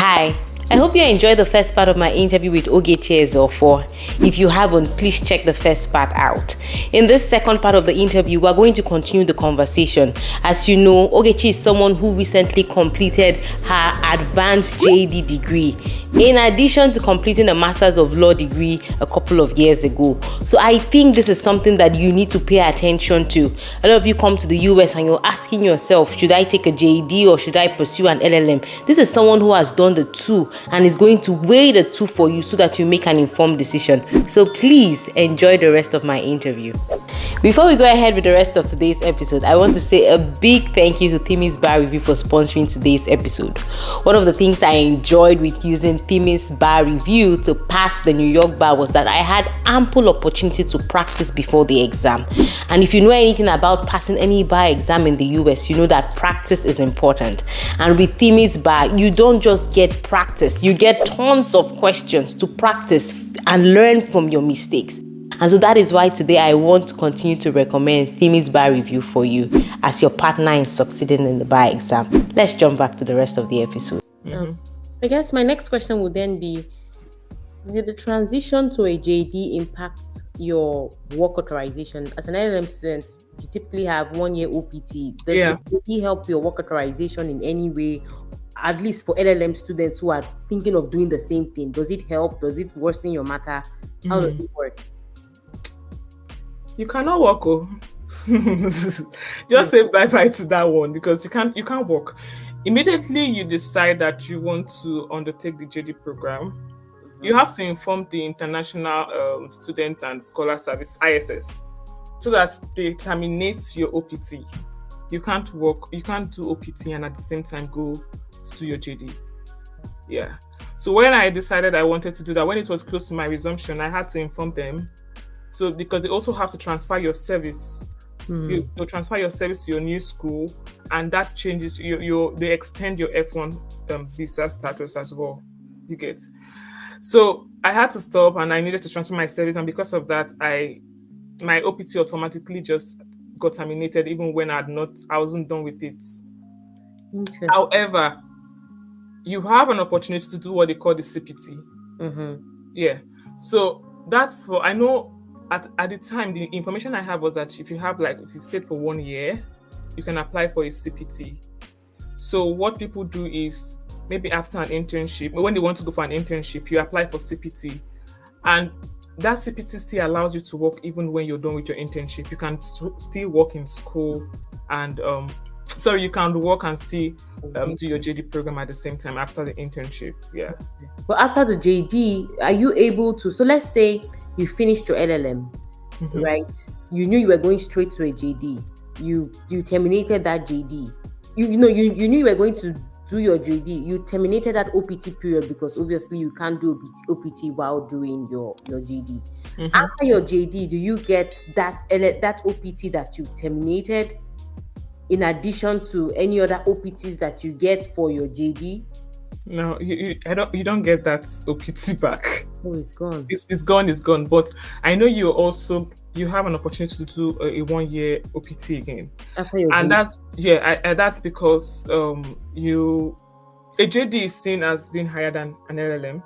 Hi, I hope you enjoyed the first part of my interview with Ogechi Ezofo. If you haven't, please check the first part out. In this second part of the interview, we're going to continue the conversation. As you know, Ogechi is someone who recently completed her advanced JD degree, in addition to completing a Master's of Law degree a couple of years ago. So I think this is something that you need to pay attention to. A lot of you come to the US and you're asking yourself, should I take a JD or should I pursue an LLM? This is someone who has done the two and is going to weigh the two for you so that you make an informed decision. So please enjoy the rest of my interview. Before we go ahead with the rest of today's episode, I want to say a big thank you to Thimis Bar Review for sponsoring today's episode. One of the things I enjoyed with using Thimis Bar Review to pass the New York bar was that I had ample opportunity to practice before the exam. And if you know anything about passing any bar exam in the US, you know that practice is important. And with Thimis Bar, you don't just get practice, you get tons of questions to practice and learn from your mistakes. And so that is why today I want to continue to recommend Thimis Bar Review for you as your partner in succeeding in the bar exam. Let's jump back to the rest of the episode. I guess my next question would then be, did the transition to a JD impact your work authorization? As an LLM student, you typically have 1 year OPT. Does the JD help your work authorization in any way? At least for LLM students who are thinking of doing the same thing, does it help? Does it worsen your matter? How does it work? You cannot walk. Just say bye-bye to that one because you can't walk. Immediately you decide that you want to undertake the JD program, you have to inform the International Student and Scholar Service, ISS, so that they terminate your OPT. You can't work, you can't do OPT and at the same time go to do your JD. Yeah. So when I decided I wanted to do that, when it was close to my resumption, I had to inform them. So because they also have to transfer your service, you'll transfer your service to your new school, and that changes they extend your F1 visa status as well. You get. So I had to stop, and I needed to transfer my service, and because of that, my OPT automatically just got terminated, even when I wasn't done with it. However, you have an opportunity to do what they call the CPT. Yeah. So that's for, I know at the time, the information I have was that if you've stayed for 1 year, you can apply for a CPT. So what people do is, maybe after an internship, when they want to go for an internship, you apply for CPT. And that CPT still allows you to work even when you're done with your internship. You can still work in school and you can work and still do your JD program at the same time after the internship. Yeah. But after the JD, are you able to, so let's say you finished your LLM, right? You knew you were going straight to a JD. You terminated that JD. You knew you were going to do your JD. You terminated that OPT period because obviously you can't do OPT while doing your JD. After your JD, do you get that OPT that you terminated in addition to any other OPTs that you get for your JD? No, you don't get that OPT back. Oh, it's gone. It's gone. But I know you have an opportunity to do a 1 year OPT again. After your and JD. That's because a JD is seen as being higher than an LLM.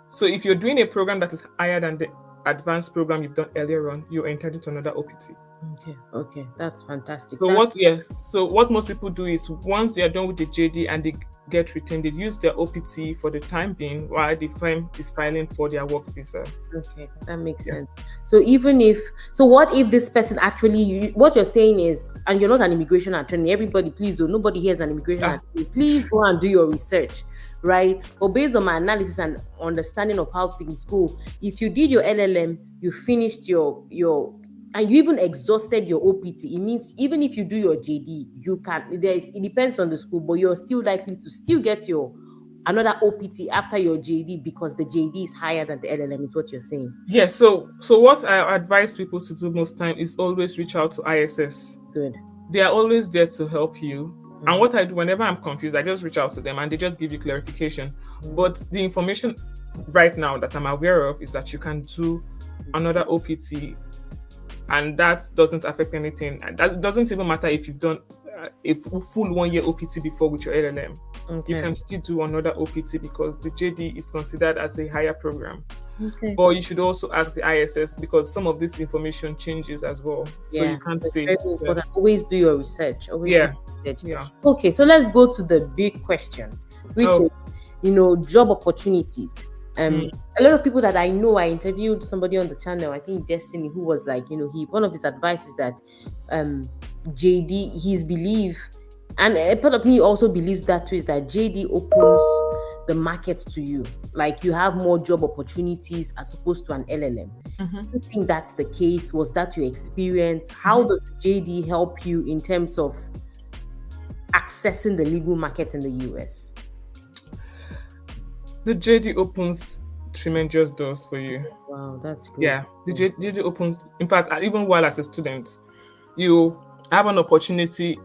So if you're doing a program that is higher than the advanced program you've done earlier on, you're entitled to another OPT. Okay, that's fantastic. So what most people do is, once they are done with the JD and they get retained, they use their OPT for the time being while the firm is filing for their work visa. Okay, that makes sense. So what if this person actually, what you're saying is, and you're not an immigration attorney, everybody, please do, nobody here is an immigration attorney, please go and do your research, right? But based on my analysis and understanding of how things go, if you did your LLM, you finished your and you even exhausted your OPT, it means even if you do your JD, it depends on the school, but you're still likely to still get another OPT after your JD because the JD is higher than the LLM, is what you're saying. Yeah, so what I advise people to do most time is always reach out to ISS. Good. They are always there to help you. And what I do whenever I'm confused, I just reach out to them and they just give you clarification. But the information right now that I'm aware of is that you can do another OPT, and that doesn't affect anything. And that doesn't even matter if you've done a full 1 year OPT before with your LLM. you Okay. can still do another OPT because the JD is considered as a higher program. Okay. But you should also ask the ISS because some of this information changes as well. So Yeah, you can't it's say, very important. Always do your research. Always do yeah, your research. yeah. Okay, so let's go to the big question, which Oh, is, job opportunities. mm, A lot of people that I know, I interviewed somebody on the channel, I think Destiny, who was like, he one of his advice is that JD, his belief, and a part of me also believes that too, is that JD opens the market to you. Like you have more job opportunities as opposed to an LLM. mhm. You think that's the case? Was that your experience? How does JD help you in terms of accessing the legal market in the US? The JD opens tremendous doors for you. Wow, that's great. Yeah, the JD opens, in fact, even while as a student, you have an opportunity.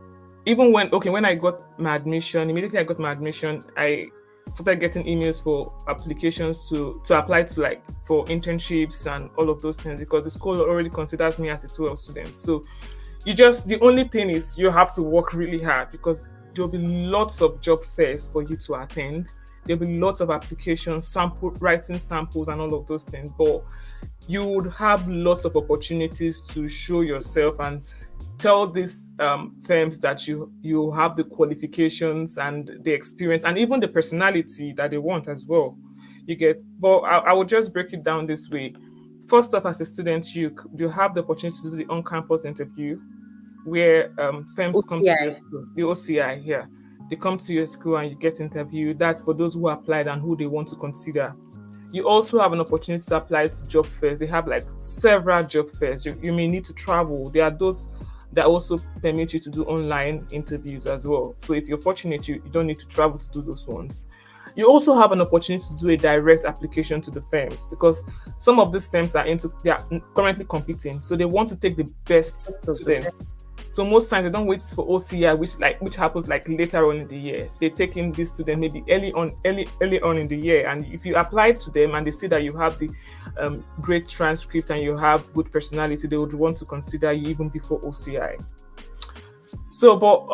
Even when I got my admission, immediately I got my admission, I started getting emails for applications to apply to, like, for internships and all of those things because the school already considers me as a 12 student. So the only thing is you have to work really hard because there'll be lots of job fairs for you to attend. There'll be lots of applications, writing samples and all of those things. But you would have lots of opportunities to show yourself and tell these firms that you have the qualifications and the experience and even the personality that they want as well. You get, but I would just break it down this way. First off, as a student, you have the opportunity to do the on-campus interview, where firms come to your OCI. school, the OCI here. They come to your school and you get interviewed. That's for those who applied and who they want to consider. You also have an opportunity to apply to job fairs. They have like several job fairs. You may need to travel. There are those that also permit you to do online interviews as well. So if you're fortunate, you don't need to travel to do those ones. You also have an opportunity to do a direct application to the firms because some of these firms they are currently competing. So they want to take the best students. So most times they don't wait for OCI, which happens like later on in the year. They take in this student maybe early on in the year, and if you apply to them and they see that you have the great transcript and you have good personality, they would want to consider you even before OCI. So, but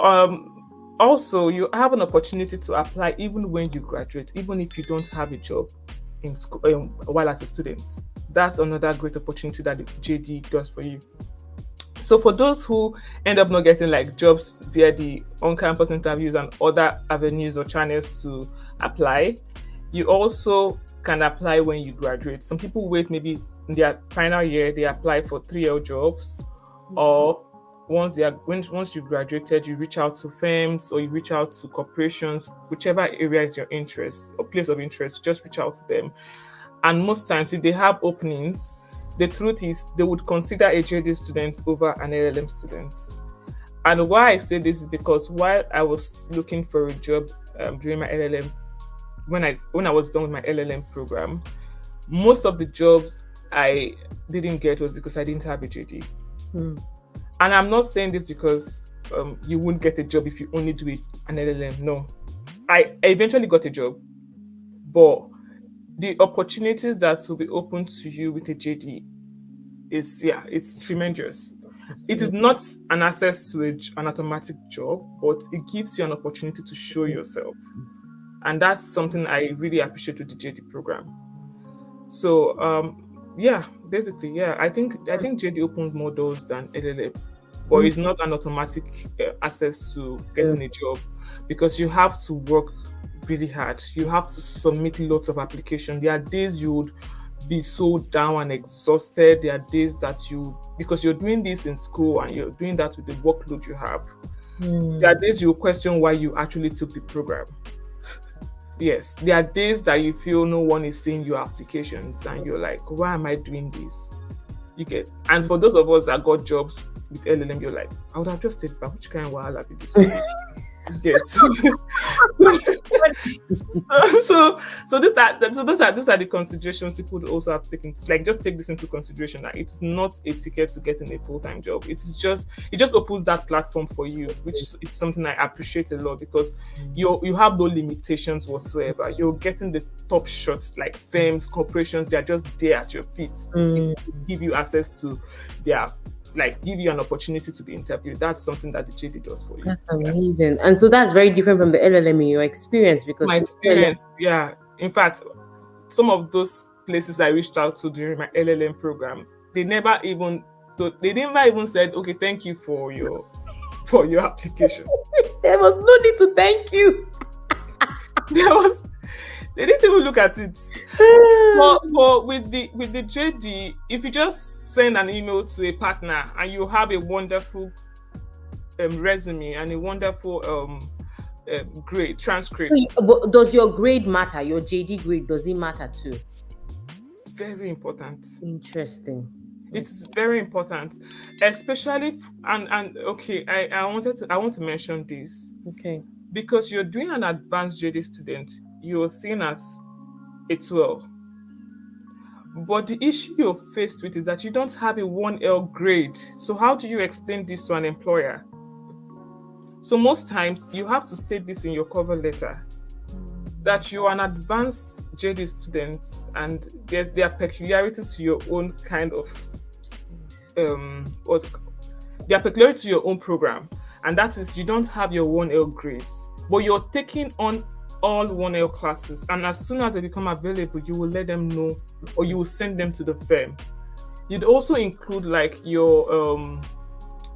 also you have an opportunity to apply even when you graduate, even if you don't have a job in school while as a student. That's another great opportunity that the JD does for you. So for those who end up not getting like jobs via the on-campus interviews and other avenues or channels to apply, you also can apply when you graduate. Some people wait maybe in their final year, they apply for 3L jobs, or once you've graduated, you reach out to firms or you reach out to corporations, whichever area is your interest or place of interest, just reach out to them. And most times, if they have openings, the truth is they would consider a JD student over an LLM student. And why I say this is because while I was looking for a job during my LLM, when I was done with my LLM program, most of the jobs I didn't get was because I didn't have a JD. And I'm not saying this because you won't get a job if you only do an LLM. No, I eventually got a job, but the opportunities that will be open to you with a JD it's tremendous. It is not an access to an automatic job, but it gives you an opportunity to show yourself. And that's something I really appreciate with the JD program. So basically, I think JD opens more doors than LLM, but it's not an automatic access to getting a job because you have to work really hard. You have to submit lots of applications. There are days you would be so down and exhausted. There are days that because you're doing this in school and you're doing that with the workload you have. There are days you question why you actually took the program. Yes, there are days that you feel no one is seeing your applications and you're like, why am I doing this? You get, and for those of us that got jobs with LLM, you're like, I would have just stayed back. Which kind of wahala be this one? Yes. so these are the considerations people would also have to take into, like, just take this into consideration that it's not a ticket to getting a full-time job. It just opens that platform for you, which is it's something I appreciate a lot because you have no limitations whatsoever. You're getting the top shots, like firms, corporations, they're just there at your feet. It give you access to their like give you an opportunity to be interviewed. That's something that the JD does for you. That's amazing. And so that's very different from the LLM in your experience, because My in LLM, experience, yeah. In fact, some of those places I reached out to during my LLM program, they never even said, okay, thank you for your application. there was no need to thank you. There was they didn't even look at it. But with the JD, if you just send an email to a partner and you have a wonderful resume and a wonderful grade transcript, But does your grade matter? Your JD grade, does it matter too? very important. Interesting. It's very important, especially and okay. I want to mention this. Okay. Because you're doing an advanced JD student, you're seen as a 12. But the issue you're faced with is that you don't have a 1L grade. So how do you explain this to an employer? So most times you have to state this in your cover letter, that you're an advanced JD student and there are peculiarities to your own kind of there are peculiarities to your own program, and that is you don't have your 1L grades, but you're taking on all 1L classes, and as soon as they become available, you will let them know, or you will send them to the firm. You'd also include like you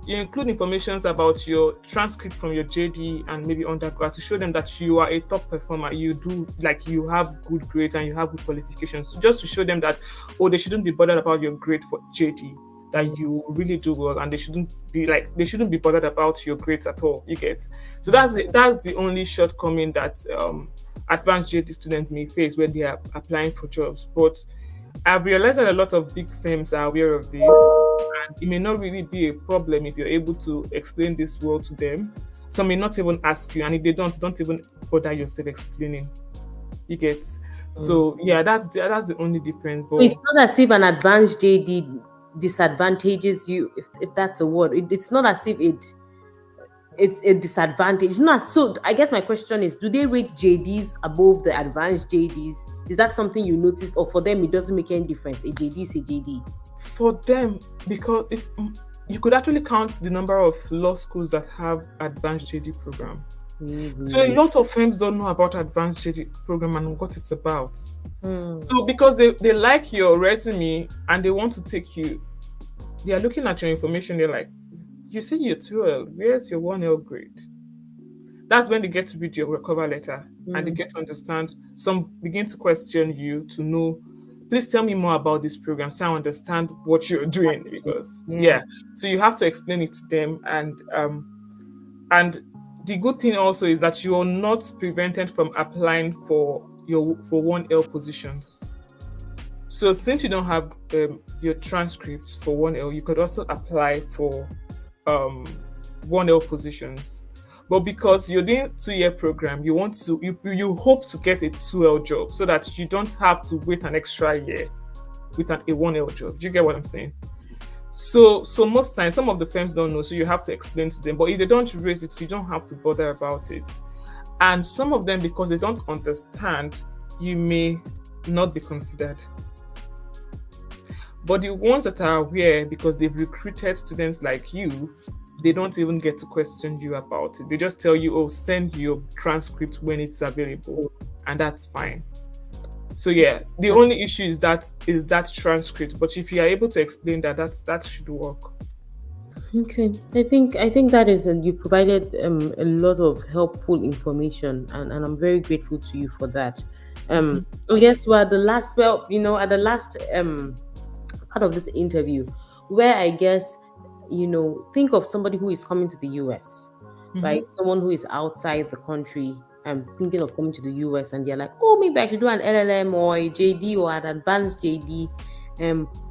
include informations about your transcript from your JD and maybe undergrad to show them that you are a top performer. You do, like, you have good grades and you have good qualifications. So just to show them that, oh, they shouldn't be bothered about your grade for JD, that you really do well, and they shouldn't be bothered about your grades at all. You get? So that's the only shortcoming that advanced JD students may face when they are applying for jobs. But I've realized that a lot of big firms are aware of this, and it may not really be a problem if you're able to explain this well to them. Some may not even ask you, and if they don't even bother yourself explaining. You get? So yeah, that's the only difference. But It's not as if an advanced JD disadvantages you, if that's a word. It's not as if it's a disadvantage. No, so I guess my question is, do they rate JDs above the advanced JDs? Is that something you noticed, or for them it doesn't make any difference? A JD is a JD. For them, because if you could actually count the number of law schools that have advanced JD program. Mm-hmm. So a lot of firms don't know about advanced JD program and what it's about. So because they like your resume and they want to take you, they are looking at your information, they're like, you say you're 12, where's your 1L grade? That's when they get to read your cover letter and they get to understand. Some begin to question you to know, please tell me more about this program so I understand what you're doing, because so you have to explain it to them. And the good thing also is that you are not prevented from applying for 1L positions. So since you don't have your transcripts for 1L, you could also apply for 1L positions. But because you're doing a 2-year program, you hope to get a 2L job so that you don't have to wait an extra year with a 1L job. Do you get what I'm saying? So most times, some of the firms don't know, so you have to explain to them. But if they don't raise it, you don't have to bother about it. And some of them, because they don't understand, you may not be considered. But the ones that are aware, because they've recruited students like you, they don't even get to question you about it. They just tell you, oh, send your transcript when it's available, and that's fine. So yeah, the only issue is that transcript. But if you are able to explain that should work. Okay, I think that is, you've provided a lot of helpful information, and I'm very grateful to you for that. I guess we're at the last part of this interview, where I guess, think of somebody who is coming to the US, right? Someone who is outside the country and thinking of coming to the US, and they're like, oh, maybe I should do an LLM or a JD or an advanced JD.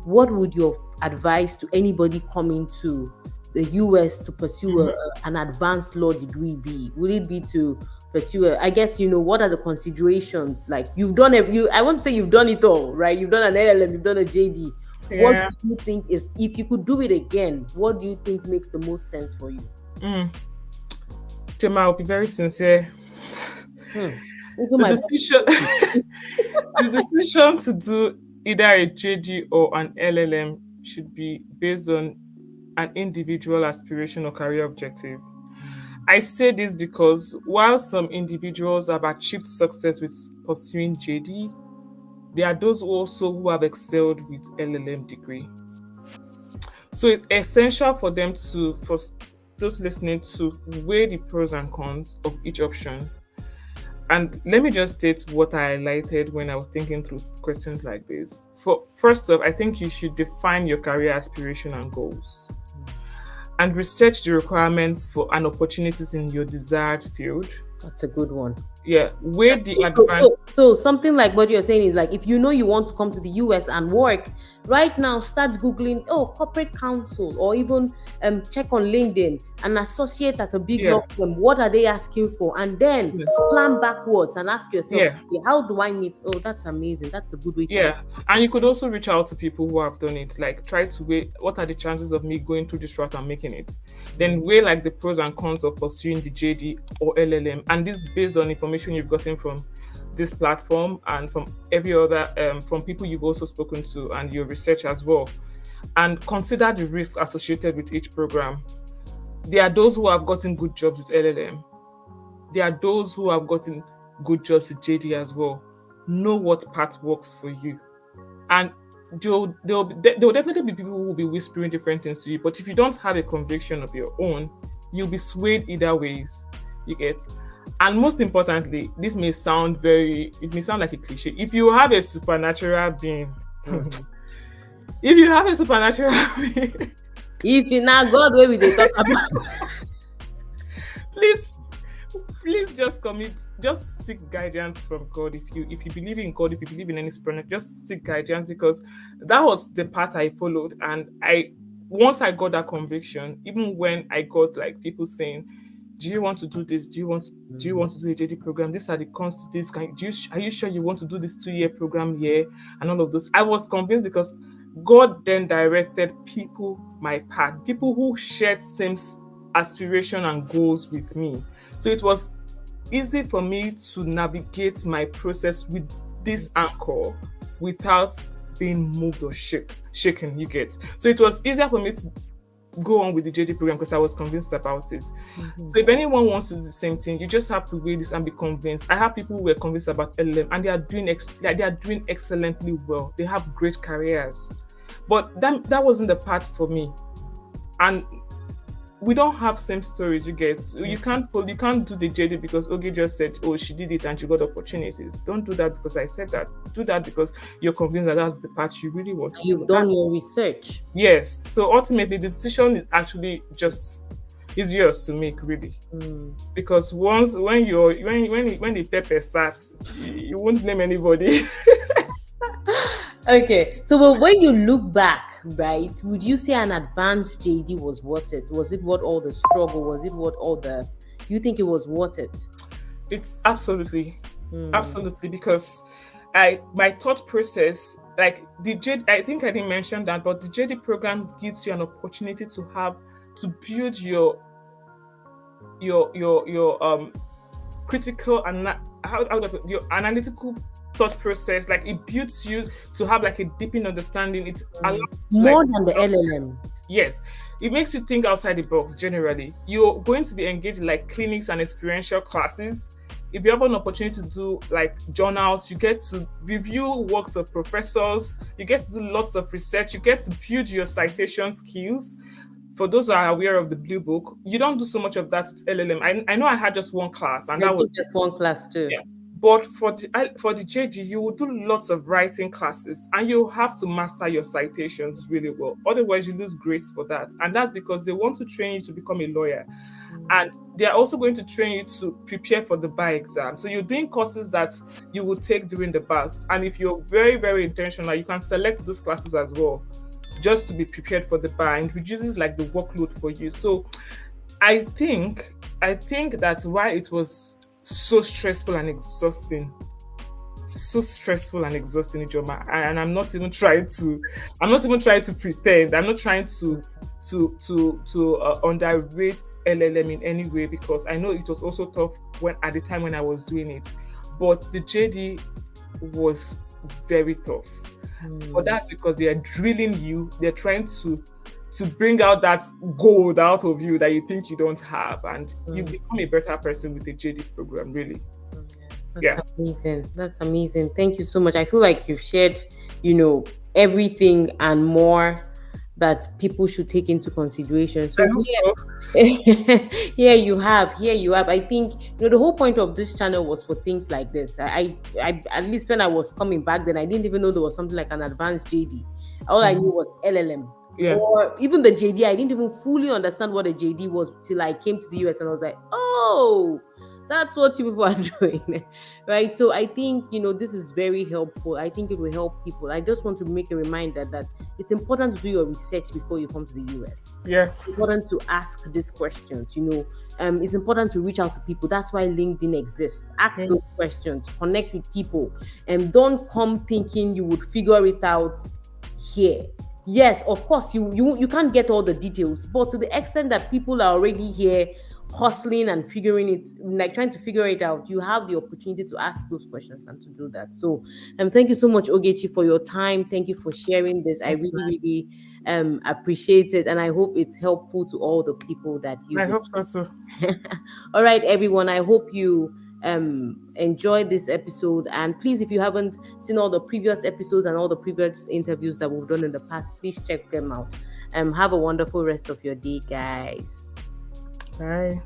What would your advice to anybody coming to the US to pursue an advanced law degree be? Would it be to pursue I guess, what are the considerations? Like, you've done I won't say you've done it all, right? You've done an LLM, you've done a JD. Yeah. What do you think is, if you could do it again, what do you think makes the most sense for you? Gemma, I'll be very sincere. The decision to do either a JD or an LLM should be based on an individual aspiration or career objective. I say this because while some individuals have achieved success with pursuing JD, there are those also who have excelled with LLM degree. So it's essential for them to, for those listening, to weigh the pros and cons of each option. And let me just state what I highlighted when I was thinking through questions like this. For first off, I think you should define your career aspiration and goals, and research the requirements for and opportunities in your desired field. That's a good one. Yeah, weigh the So, advantage. so something like what you're saying is like, if you know you want to come to the US and work right now, start Googling, corporate counsel, or even check on LinkedIn and associate at a big law firm. What are they asking for? And then plan backwards and ask yourself, okay, how do I meet? Oh, that's amazing. That's a good way to And you could also reach out to people who have done it. Like, try to weigh what are the chances of me going through this route and making it. Then weigh like the pros and cons of pursuing the JD or LLM. And this is based on information you've gotten from this platform and from every other from people you've also spoken to and your research as well. And consider the risks associated with each program. There are those who have gotten good jobs with LLM. There are those who have gotten good jobs with JD as well. Know what path works for you. And there will definitely be people who will be whispering different things to you. But if you don't have a conviction of your own, you'll be swayed either ways. You get? And most importantly, this may sound like a cliche. If you have a supernatural being, if you have a supernatural being, if you now God where we they talk about, please just seek guidance from God. If you believe in God, if you believe in any spirit, just seek guidance, because that was the path I followed. And once I got that conviction, even when I got like people saying, do you want to do this? Do you want to do a JD program? These are the cons to this. Are you sure you want to do this 2-year program here? And all of those. I was convinced because God then directed people my path, people who shared same aspiration and goals with me. So it was easy for me to navigate my process with this anchor without being moved or shaken, you get. So it was easier for me to go on with the JD program because I was convinced about it. So if anyone wants to do the same thing, you just have to weigh this and be convinced. I have people who were convinced about LLM and they are doing excellently well. They have great careers, but that wasn't the path for me. And we don't have same stories, you get. So you can't do the JD because Oge just said, oh, she did it and she got opportunities. Don't do that because I said that. Do that because you're convinced that that's the path you really want to do. You've done your research. Yes. So ultimately, the decision is actually just is yours to make, really. Because when the pepper starts, you won't name anybody. Okay, so but when you look back, right, would you say an advanced JD was worth it? Was it worth all the struggle? Was it worth all the? You think it was worth it? It's absolutely, because my thought process, like the JD, I think I didn't mention that, but the JD programs gives you an opportunity to build your critical and your analytical thought process. Like it builds you to have like a deepening understanding. It allows more than the LLM. Yes, it makes you think outside the box. Generally, you're going to be engaged in like clinics and experiential classes. If you have an opportunity to do like journals, you get to review works of professors, you get to do lots of research, you get to build your citation skills. For those who are aware of the Blue Book, you don't do so much of that with LLM. I know I had just one class, and that was just one class too. Yeah. But for the JD, you will do lots of writing classes, and you have to master your citations really well. Otherwise, you lose grades for that, and that's because they want to train you to become a lawyer, and they are also going to train you to prepare for the bar exam. So you're doing courses that you will take during the bars, and if you're very, very intentional, you can select those classes as well, just to be prepared for the bar, and reduces like the workload for you. So I think that why it was so stressful and exhausting, Ijoma, and I'm not even trying to pretend. I'm not trying to underrate LLM in any way, because I know it was also tough at the time when I was doing it, but the JD was very tough. But that's because they are drilling you. They're trying to to bring out that gold out of you that you think you don't have, and you become a better person with the JD program, really. That's amazing. That's amazing. Thank you so much. I feel like you've shared, everything and more that people should take into consideration. So here you have. I think the whole point of this channel was for things like this. I at least when I was coming back then, I didn't even know there was something like an advanced JD. All I knew was LLM. Or even the JD, I didn't even fully understand what a JD was till I came to the US and I was like, oh, that's what you people are doing, right? So I think, this is very helpful. I think it will help people. I just want to make a reminder that it's important to do your research before you come to the US. It's important to ask these questions, it's important to reach out to people. That's why LinkedIn exists. Ask those questions, connect with people, and don't come thinking you would figure it out here. Yes, of course, you can't get all the details, but to the extent that people are already here hustling and figuring it, like trying to figure it out, you have the opportunity to ask those questions and to do that. So thank you so much, Ogechi, for your time. Thank you for sharing this. I really appreciate it, and I hope it's helpful to all the people that use it. I hope so too. All right, everyone, I hope you enjoy this episode, and please, if you haven't seen all the previous episodes and all the previous interviews that we've done in the past, please check them out. Have a wonderful rest of your day, guys. Bye.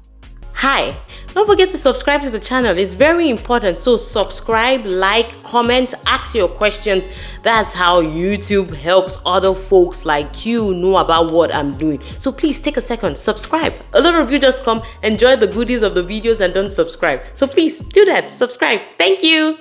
Hi, don't forget to subscribe to the channel. It's very important. So subscribe, like, comment, ask your questions. That's how YouTube helps other folks like you know about what I'm doing. So please take a second, subscribe. A lot of you just come, enjoy the goodies of the videos and don't subscribe. So please do that. Subscribe. Thank you.